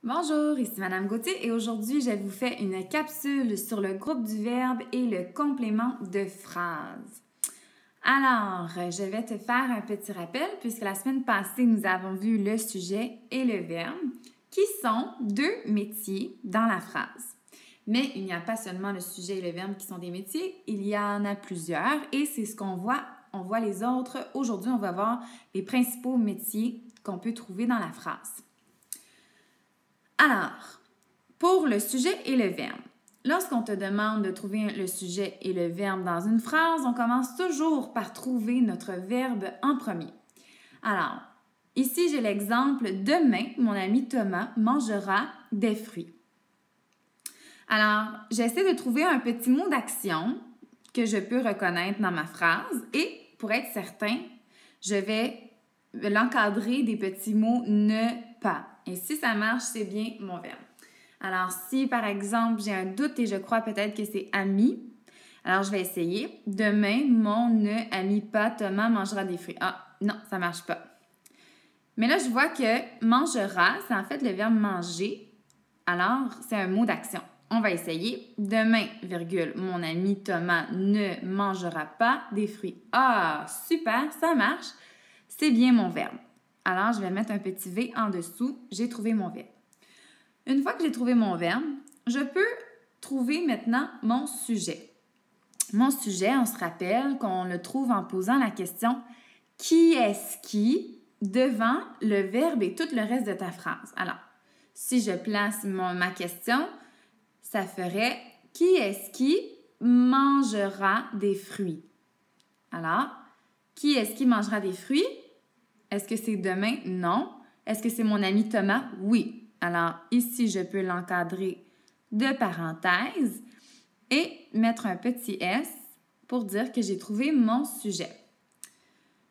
Bonjour, ici Madame Gauthier et aujourd'hui je vous fais une capsule sur le groupe du verbe et le complément de phrase. Alors, je vais te faire un petit rappel puisque la semaine passée nous avons vu le sujet et le verbe qui sont deux métiers dans la phrase. Mais il n'y a pas seulement le sujet et le verbe qui sont des métiers, il y en a plusieurs et c'est ce qu'on voit. On voit les autres. Aujourd'hui, on va voir les principaux métiers qu'on peut trouver dans la phrase. Alors, pour le sujet et le verbe, lorsqu'on te demande de trouver le sujet et le verbe dans une phrase, on commence toujours par trouver notre verbe en premier. Alors, ici, j'ai l'exemple « Demain, mon ami Thomas mangera des fruits ». Alors, j'essaie de trouver un petit mot d'action que je peux reconnaître dans ma phrase et, pour être certain, je vais l'encadrer des petits mots « ne pas ». Et si ça marche, c'est bien mon verbe. Alors, si par exemple, j'ai un doute et je crois peut-être que c'est ami, alors je vais essayer. Demain, mon ne ami pas Thomas mangera des fruits. Ah, non, ça marche pas. Mais là, je vois que mangera, c'est en fait le verbe manger. Alors, c'est un mot d'action. On va essayer. Demain, virgule, mon ami Thomas ne mangera pas des fruits. Ah, super, ça marche. C'est bien mon verbe. Alors, je vais mettre un petit V en dessous. J'ai trouvé mon verbe. Une fois que j'ai trouvé mon verbe, je peux trouver maintenant mon sujet. Mon sujet, on se rappelle qu'on le trouve en posant la question « Qui est-ce qui ?» devant le verbe et tout le reste de ta phrase. Alors, si je place ma question, ça ferait « Qui est-ce qui mangera des fruits? » Alors, qui est-ce qui mangera des fruits? Est-ce que c'est demain? Non. Est-ce que c'est mon ami Thomas? Oui. Alors, ici, je peux l'encadrer de parenthèses et mettre un petit S pour dire que j'ai trouvé mon sujet.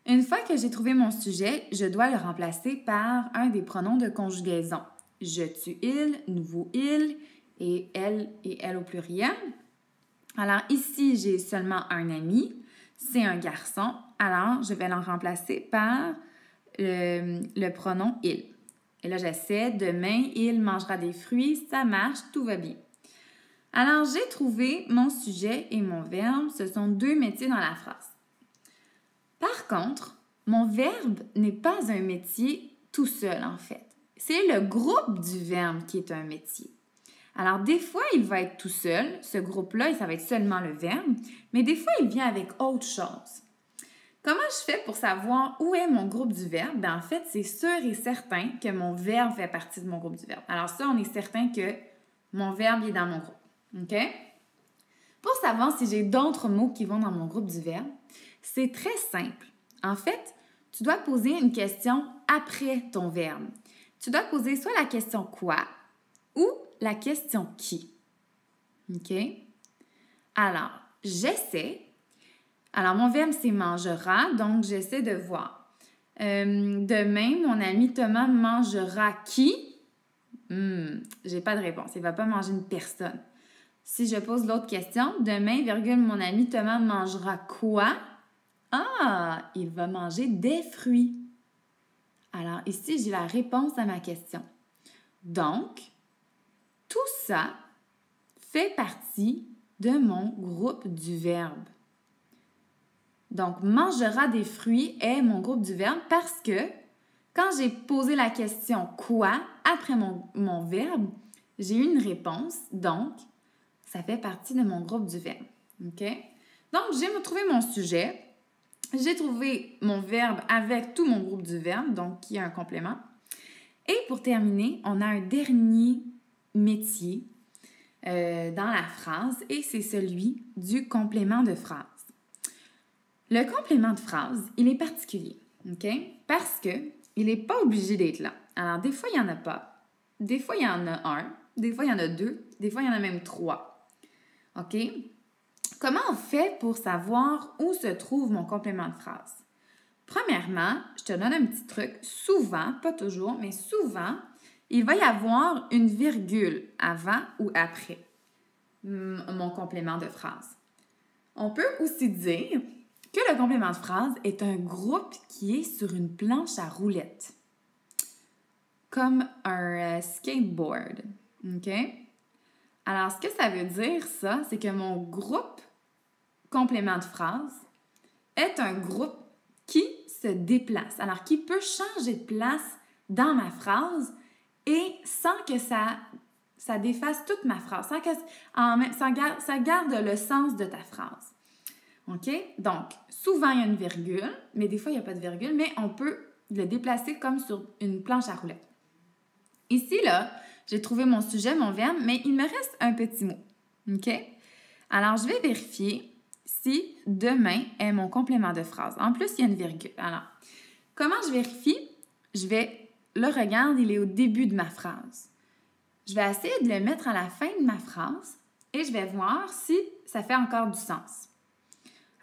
Une fois que j'ai trouvé mon sujet, je dois le remplacer par un des pronoms de conjugaison. Je, tu, il, nous, vous, il et elle au pluriel. Alors, ici, j'ai seulement un ami. C'est un garçon. Alors, je vais l'en remplacer par le pronom « il ». Et là, j'essaie. Demain, il mangera des fruits. Ça marche, tout va bien. Alors, j'ai trouvé mon sujet et mon verbe. Ce sont deux métiers dans la phrase. Par contre, mon verbe n'est pas un métier tout seul, en fait. C'est le groupe du verbe qui est un métier. Alors, des fois, il va être tout seul. Ce groupe-là, ça va être seulement le verbe. Mais des fois, il vient avec autre chose. Comment je fais pour savoir où est mon groupe du verbe? En fait, c'est sûr et certain que mon verbe fait partie de mon groupe du verbe. Alors ça, on est certain que mon verbe est dans mon groupe. OK? Pour savoir si j'ai d'autres mots qui vont dans mon groupe du verbe, c'est très simple. En fait, tu dois poser une question après ton verbe. Tu dois poser soit la question « quoi » ou la question « qui ». OK? Alors, j'essaie. Alors, mon verbe, c'est « mangera », donc j'essaie de voir. Demain, mon ami Thomas mangera qui? J'ai pas de réponse. Il va pas manger une personne. Si je pose l'autre question, demain, virgule, mon ami Thomas mangera quoi? Ah, il va manger des fruits. Alors, ici, j'ai la réponse à ma question. Donc, tout ça fait partie de mon groupe du verbe. Donc, mangera des fruits est mon groupe du verbe parce que quand j'ai posé la question « quoi » après mon verbe, j'ai eu une réponse. Donc, ça fait partie de mon groupe du verbe. OK? Donc, j'ai trouvé mon sujet. J'ai trouvé mon verbe avec tout mon groupe du verbe, donc qui est un complément. Et pour terminer, on a un dernier métier dans la phrase et c'est celui du complément de phrase. Le complément de phrase, il est particulier, OK? Parce qu'il n'est pas obligé d'être là. Alors, des fois, il n'y en a pas. Des fois, il y en a un. Des fois, il y en a deux. Des fois, il y en a même trois. OK? Comment on fait pour savoir où se trouve mon complément de phrase? Premièrement, je te donne un petit truc. Souvent, pas toujours, mais souvent, il va y avoir une virgule avant ou après mon complément de phrase. On peut aussi dire que le complément de phrase est un groupe qui est sur une planche à roulettes. comme un skateboard. OK? Alors, ce que ça veut dire, ça, c'est que mon groupe complément de phrase est un groupe qui se déplace. Alors, qui peut changer de place dans ma phrase et sans que ça défasse toute ma phrase, sans que ça garde le sens de ta phrase. OK? Donc, souvent, il y a une virgule, mais des fois, il n'y a pas de virgule, mais on peut le déplacer comme sur une planche à roulettes. Ici, là, j'ai trouvé mon sujet, mon verbe, mais il me reste un petit mot. OK? Alors, je vais vérifier si demain est mon complément de phrase. En plus, il y a une virgule. Alors, comment je vérifie? Le regarde, il est au début de ma phrase. Je vais essayer de le mettre à la fin de ma phrase et je vais voir si ça fait encore du sens.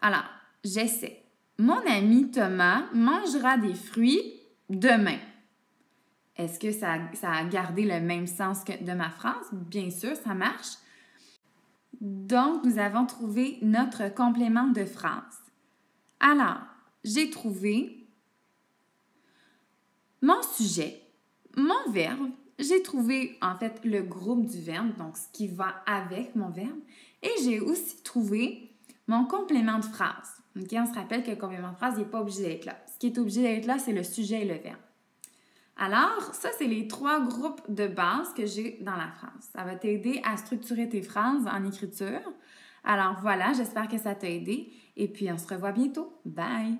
Alors, j'essaie. Mon ami Thomas mangera des fruits demain. Est-ce que ça a gardé le même sens que de ma phrase? Bien sûr, ça marche. Donc, nous avons trouvé notre complément de phrase. Alors, j'ai trouvé mon sujet, mon verbe, j'ai trouvé en fait le groupe du verbe, donc ce qui va avec mon verbe, et j'ai aussi trouvé mon complément de phrase. Okay? On se rappelle que le complément de phrase n'est pas obligé d'être là. Ce qui est obligé d'être là, c'est le sujet et le verbe. Alors, ça, c'est les 3 groupes de base que j'ai dans la phrase. Ça va t'aider à structurer tes phrases en écriture. Alors voilà, j'espère que ça t'a aidé et puis on se revoit bientôt. Bye!